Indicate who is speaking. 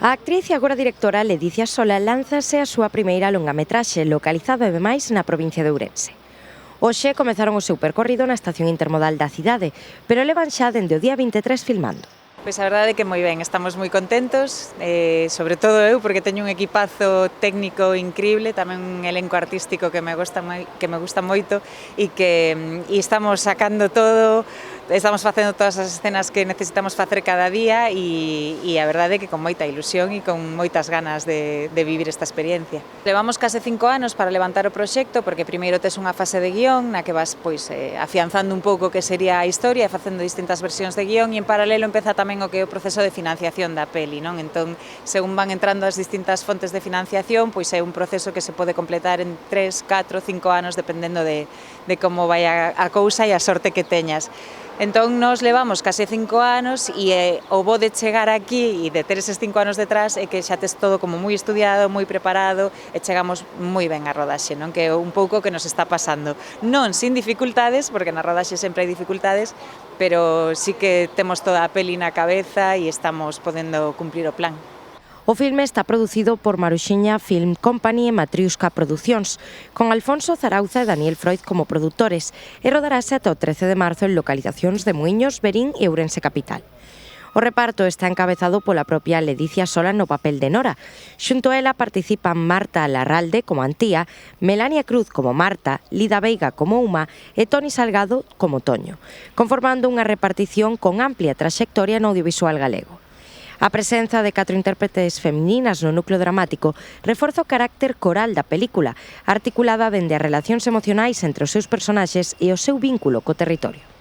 Speaker 1: A actriz e agora directora Ledicia Sola lánzase a súa primeira longametraxe, localizada ademais na provincia de Ourense. Hoxe comezaron o seu percorrido na estación intermodal da cidade, pero levan xa dende o día 23 filmando.
Speaker 2: Pois a verdade é que moi ben, estamos moi contentos, sobre todo eu, porque teño un equipazo técnico increíble, tamén un elenco artístico que me gusta moito e estamos sacando todo, estamos facendo todas as escenas que necesitamos facer cada día e a verdade é que con moita ilusión e con moitas ganas de vivir esta experiencia. Levamos case 5 anos para levantar o proxecto, porque primeiro tes unha fase de guión na que vas afianzando un pouco que sería a historia, facendo distintas versións de guión e en paralelo empeza tamén o que é o proceso de financiación da peli, non? Entón, según van entrando as distintas fontes de financiación, pois é un proceso que se pode completar en 3, 4, 5 anos, dependendo de como vai a cousa e a sorte que teñas. Entón, nos levamos case 5 anos e o bo de chegar aquí e de ter eses 5 anos detrás é que xa tes todo como moi estudiado, moi preparado e chegamos moi ben á rodaxe, non? Que é un pouco que nos está pasando. Non sin dificultades, porque na rodaxe sempre hai dificultades, pero sí que temos toda a peli na cabeza e estamos podendo cumplir o plan.
Speaker 1: O filme está producido por Maruxiña Film Company e Matriusca Producións, con Alfonso Zarauza e Daniel Freud como produtores, e rodarase ata o 13 de marzo en localizacións de Muiños, Verín e Ourense capital. O reparto está encabezado pola propia Ledicia Sola no papel de Nora. Xunto a ela participan Marta Larralde como Antía, Melania Cruz como Marta, Lida Veiga como Uma e Toni Salgado como Toño, conformando unha repartición con amplia traxectoria no audiovisual galego. A presenza de 4 intérpretes femininas no núcleo dramático reforza o carácter coral da película, articulada dende as relacións emocionais entre os seus personaxes e o seu vínculo co territorio.